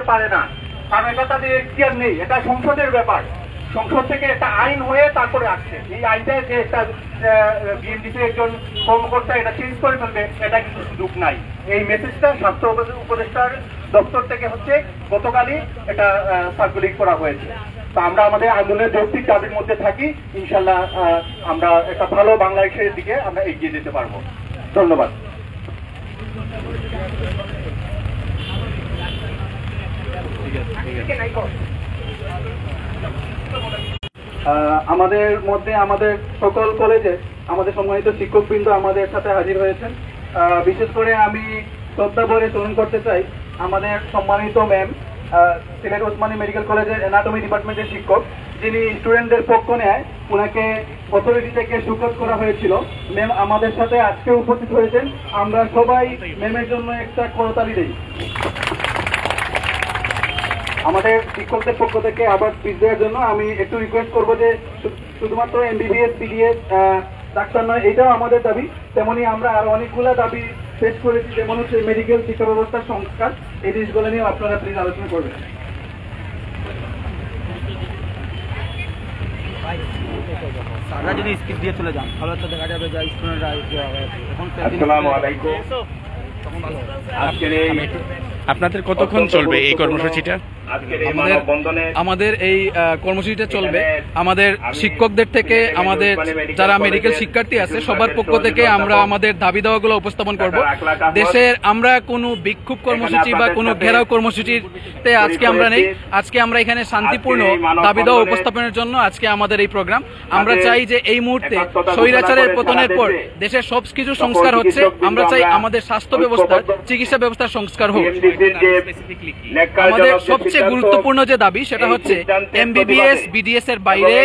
পারে না, কারণ এটা তাদের এখতিয়ার নেই, এটা সংসদের ব্যাপার। সংসদ থেকে একটা আইন হয়ে তারপরে আসছে, এই আইনটা যে একটা বিএমডিসি একজন কর্মকর্তা এটা চেঞ্জ করে ফেলবে, এটা কিন্তু সুযোগ নাই। এই মেসেজটা স্বাস্থ্য উপদেষ্টার দপ্তর থেকে হচ্ছে গতকালই এটা সার্কুলেট করা হয়েছে। তো আমরা আমাদের আন্দোলনের যৌক্তিক দাবির মধ্যে থাকি, ইনশাল্লাহ আমরা একটা ভালো বাংলাদেশের দিকে আমরা এগিয়ে যেতে পারবো। ধন্যবাদ। আমাদের মধ্যে আমাদের সকল কলেজে আমাদের সম্মানিত শিক্ষকবৃন্দ আমাদের সাথে হাজির হয়েছেন। বিশেষ করে আমি শ্রদ্ধা ভরে স্মরণ করতে চাই আমাদের সম্মানিত ম্যাম, সিলেট ওসমানী মেডিকেল কলেজের অ্যানাটমি ডিপার্টমেন্টের শিক্ষক, যিনি স্টুডেন্টদের পক্ষ নেয়, ওনাকে অথরিটি থেকে সুযোগ করা হয়েছিল। ম্যাম আমাদের সাথে আজকে উপস্থিত হয়েছেন, আমরা সবাই ম্যামের জন্য একটা করতালি দিই। আমাদের শিক্ষকদের পক্ষ থেকে আবার স্পিচ দেওয়ার জন্য আমি একটু রিকোয়েস্ট করবো যে শুধুমাত্র এমবিবিএস বিডিএস ডাক্তার নয়, এটাও আমাদের দাবি। তেমনি আমরা আরো অনেকগুলো দাবি পেশ করেছি, যেমন হচ্ছে মেডিকেল শিক্ষা ব্যবস্থার সংস্কার। এই জিনিসগুলো নিয়ে আপনারা প্লিজ আলোচনা করবেন। স্যাররা যদি স্পিচ দিয়ে চলে যান তাহলে তো দেখা যাবে যে স্টুডেন্টরা এখন। আসসালামু আলাইকুম। আপনাদের কতক্ষণ চলবে এই কর্মসূচিটা? আমাদের এই কর্মসূচিটা চলবে আমাদের শিক্ষকদের থেকে আমাদের যারা মেডিকেল শিক্ষার্থী আছে সবার পক্ষ থেকে আমরা আমাদের দাবি দাওয়াগুলো উপস্থাপন করব। দেশের আমরা কোনো বিক্ষোভ কর্মসূচি বা কোনো ঘেরাও কর্মসূচিতে আজকে আমরা নেই। আজকে আমরা এখানে শান্তিপূর্ণ দাবি দাওয়া উপস্থাপনের জন্য আজকে আমাদের এই প্রোগ্রাম। আমরা চাই যে এই মুহূর্তে স্বৈরাচারের পতনের পর দেশের সব কিছু সংস্কার হচ্ছে। আমরা চাই আমাদের স্বাস্থ্য ব্যবস্থার, চিকিৎসা ব্যবস্থার সংস্কার হোক। আমাদের সবচেয়ে গুরুত্বপূর্ণ যে দাবি সেটা হচ্ছে এমবিবিএস বিডিএস এর বাইরে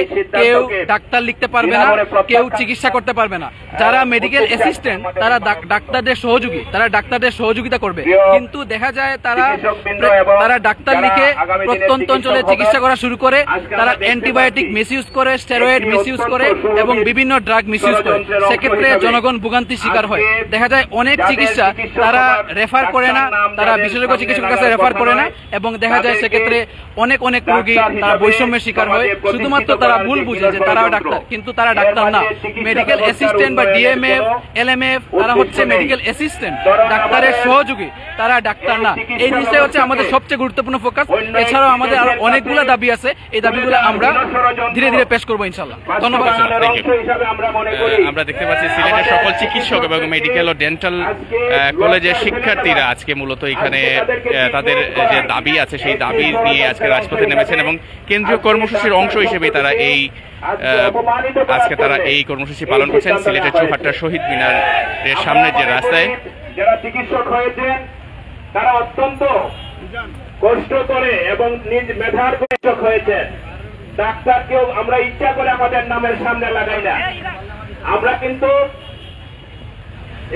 কেউ ডাক্তার লিখতে পারবে না, কেউ চিকিৎসা করতে পারবে না। যারা মেডিকেল অ্যাসিস্ট্যান্ট তারা ডাক্তারদের সহযোগী, তারা ডাক্তারদের সহযোগিতা করবে, কিন্তু দেখা যায় তারা ডাক্তার লিখে প্রত্যন্ত অঞ্চলে চিকিৎসা করা শুরু করে। তারা অ্যান্টিবায়োটিক মিসইউজ করে, স্টেরয়েড মিসইউজ করে এবং বিভিন্ন ড্রাগ মিসইউজ করে। সেক্ষেত্রে জনগণ ভোগান্তির শিকার হয়। দেখা যায় অনেক চিকিৎসা তারা রেফার করে না, তারা বিশেষজ্ঞ চিকিৎসকের কাছে রেফার করে না, এবং দেখা যায় সেক্ষেত্রে অনেক রোগী তারা বৈষম্যের শিকার হয়। শুধুমাত্র তারা ভুল বুঝে যে তারা ডাক্তার, কিন্তু তারা ডাক্তার না। মেডিকেল অ্যাসিস্ট্যান্ট বা ডিএমএফ এলএমএফ তারা হচ্ছে মেডিকেল অ্যাসিস্ট্যান্ট, ডাক্তারের সহযোগী, তারা ডাক্তার না। এই জিনিসটাই হচ্ছে আমাদের সবচেয়ে গুরুত্বপূর্ণ ফোকাস। এছাড়াও আমাদের আরো অনেকগুলো দাবি আছে, এই দাবিগুলো আমরা ধীরে ধীরে পেশ করবো ইনশাল্লাহ। ধন্যবাদ। আমরা দেখতে পাচ্ছি সিলেটের সকল চিকিৎসক এবং মেডিকেল ও ডেন্টাল কলেজের শিক্ষার্থীরা আজকে মূলত এখানে তাদের যে দাবি আছে সেই দাবি নিয়ে আজকে রাজপথে নেমেছেন, এবং কেন্দ্রীয় কর্মসূচির অংশ হিসেবে তারা এই কর্মসূচি পালন করছেন সিলেটের চৌহাট্টা শহীদ মিনারের সামনে যে রাস্তায়। যারা চিকিৎসক হয়েছেন তারা অত্যন্ত কষ্ট করে এবং নিজ মেধার চিকিৎসক হয়েছেন। ডাক্তারকেও আমরা ইচ্ছা করে আমাদের নামের সামনে লাগাই না। আমরা কিন্তু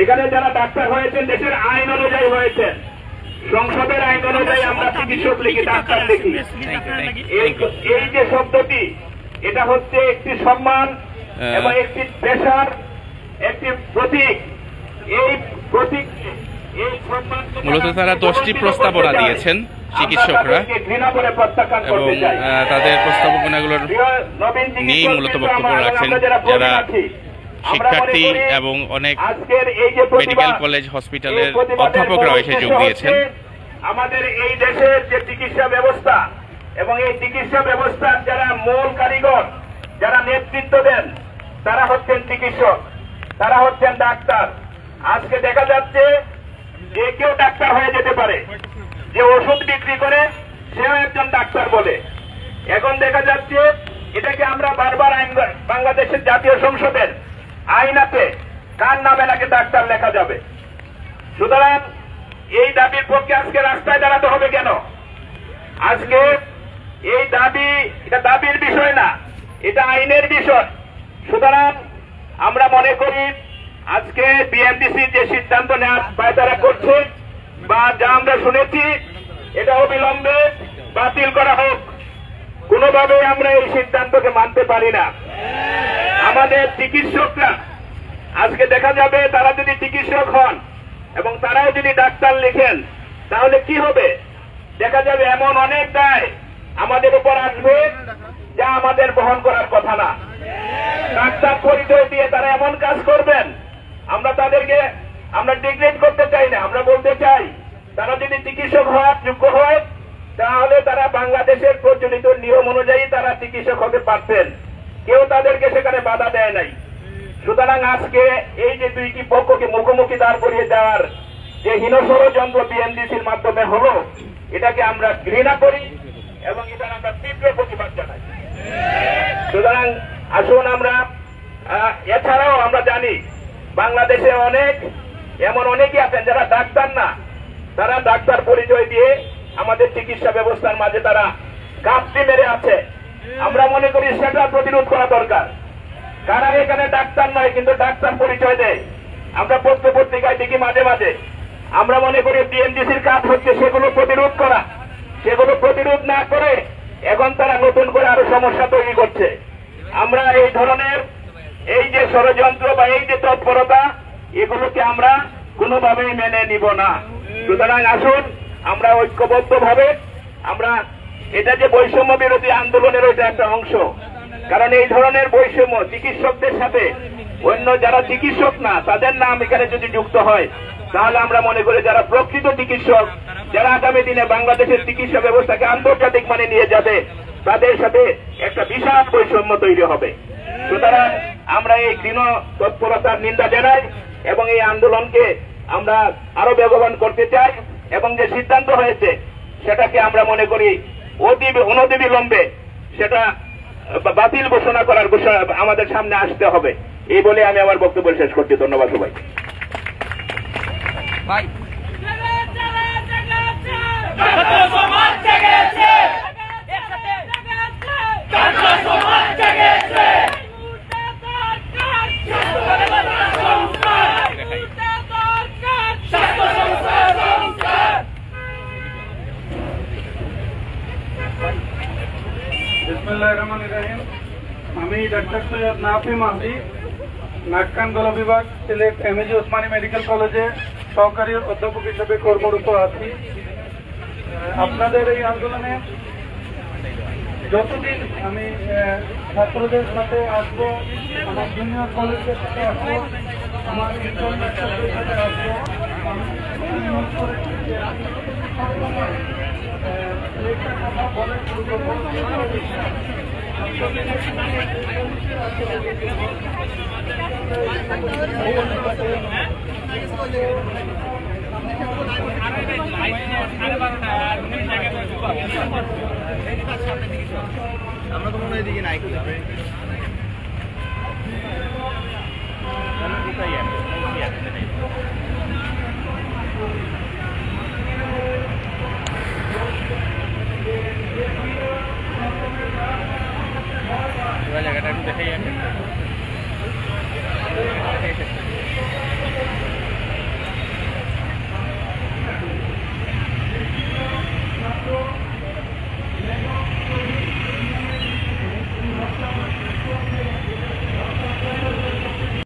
এখানে যারা ডাক্তার হয়েছেন দেশের আইন অনুযায়ী হয়েছেন, সংসদের আইন অনুযায়ী আমরা চিকিৎসক লিখি, ডাক্তার লিখি। এই যে শব্দটি, এটা হচ্ছে একটি সম্মান এবং একটি পেশার একটি প্রতীক। এই প্রতীক মূলত তারা 10টি প্রস্তাবনা দিয়েছেন চিকিৎসকরা, এবং তাদের প্রস্তাবনাগুলোর নিয়েই মূলত বক্তব্য রাখছেন যারা শিক্ষার্থী এবং অনেক মেডিকেল কলেজ হসপিটালের অধ্যাপকরাও এসে যোগ দিয়েছেন। আমাদের এই দেশের যে চিকিৎসা ব্যবস্থা এবং এই চিকিৎসা ব্যবস্থার যারা মূল কারিগর, যারা নেতৃত্ব দেন, তারা হচ্ছেন চিকিৎসক, তারা হচ্ছেন ডাক্তার। আজকে দেখা যাচ্ছে যে কেউ ডাক্তার হয়ে যেতে পারে, যে ওষুধ বিক্রি করে সেও একজন ডাক্তার বলে। এখন দেখা যাচ্ছে এটাকে আমরা বারবার বাংলাদেশের জাতীয় সংসদের আইনাতে কার নামে নাকি ডাক্তার লেখা যাবে। সুতরাং এই দাবির পক্ষে আজকে রাস্তায় দাঁড়াতে হবে কেন? আজকে এই দাবি, এটা দাবির বিষয় না, এটা আইনের বিষয়। সুতরাং আমরা মনে করি আজকে বিএমডিসি যে সিদ্ধান্ত নেওয়ার পায়তারা করছে বা যা আমরা শুনেছি, এটা অবিলম্বে বাতিল করা হোক। কোনোভাবে আমরা এই সিদ্ধান্তকে মানতে পারি না। আমাদের চিকিৎসকরা আজকে দেখা যাবে তারা যদি চিকিৎসক হন এবং তারাও যদি ডাক্তার লিখেন, তাহলে কি হবে? দেখা যাবে এমন অনেক দায় আমাদের উপর আসবে যা আমাদের বহন করার কথা না। ডাক্তার পরিচয় দিয়ে তারা এমন কাজ করবেন, আমরা তাদেরকে আমরা ডিগ্রেড করতে চাই না, আমরা বলতে চাই তারা যদি চিকিৎসক হওয়ার যোগ্য হয় তাহলে তারা বাংলাদেশের প্রচলিত নিয়ম অনুযায়ী তারা চিকিৎসক হতে পারতেন, কেউ তাদেরকে সেখানে বাধা দেয় নাই। সুতরাং আজকে এই যে দুইটি পক্ষকে মুখোমুখি দাঁড় করিয়ে দেওয়ার যে হীন ষড়যন্ত্র বিএনডিসির মাধ্যমে হলো, এটাকে আমরা ঘৃণা করি এবং এটার আমরা তীব্র প্রতিবাদ জানাই। সুতরাং আসুন আমরা এছাড়াও আমরা জানি বাংলাদেশে এমন অনেকেই আছেন যারা ডাক্তার না, তারা ডাক্তার পরিচয় দিয়ে আমাদের চিকিৎসা ব্যবস্থার মাঝে তারা ঘাপটি মেরে আছে। আমরা মনে করি সেটা প্রতিরোধ করা দরকার। কারা এখানে ডাক্তার নয় কিন্তু ডাক্তার পরিচয় দেয়, আমরা পত্র পত্রিকায় দেখি মাঝে মাঝে। আমরা মনে করি বিএনডিসির কাজ হচ্ছে সেগুলো প্রতিরোধ করা, সেগুলো প্রতিরোধ না করে এখন তারা নতুন করে আরো সমস্যা তৈরি করছে। আমরা এই ধরনের এই যে ষড়যন্ত্র বা এই যে তৎপরতা, এগুলোকে আমরা কোনোভাবেই মেনে নিব না। সুতরাং আসুন আমরা ঐক্যবদ্ধভাবে আমরা এটা যে বৈষম্য বিরোধী আন্দোলনের ওইটা একটা অংশ, কারণ এই ধরনের বৈষম্য চিকিৎসকদের সাথে অন্য যারা চিকিৎসক না তাদের নাম এখানে যদি যুক্ত হয় তাহলে আমরা মনে করি যারা প্রকৃত চিকিৎসক, যারা আগামী দিনে বাংলাদেশের চিকিৎসা ব্যবস্থাকে আন্তর্জাতিক মানে নিয়ে যাবে, তাদের সাথে একটা বিশাল বৈষম্য তৈরি হবে। সুতরাং আমরা এই ঘৃণ তৎপরতার নিন্দা জানাই এবং এই আন্দোলনকে আমরা আরো বেগবান করতে চাই এবং যে সিদ্ধান্ত হয়েছে সেটাকে আমরা মনে করি অনতিবিলম্বে সেটা বাতিল ঘোষণা করার বিষয় আমাদের সামনে আসতে হবে। এই বলে আমি আমার বক্তব্য শেষ করছি। ধন্যবাদ সবাই। বিসমিল্লাহিররহমানিররহিম। আমি ডাক্তার সৈয়দ নাফি মাহদি, নাক কান গলা বিভাগ, সিলেট এমএজি ওসমানী মেডিকেল কলেজে সহকারী অধ্যাপক হিসেবে কর্মরত আছি। আপনাদের এই আন্দোলনে যতদিন আমি ছাত্রদের সাথে আসবো, আমার জুনিয়র কলেজের সাথে আসবো, আমার ইন্টার্ন ডাক্তারদের সাথে আসবো, কথা বলে শুরু করবো। আমরা তো মনে হয় দিকে নাই জায়গাটা একটু দেখাই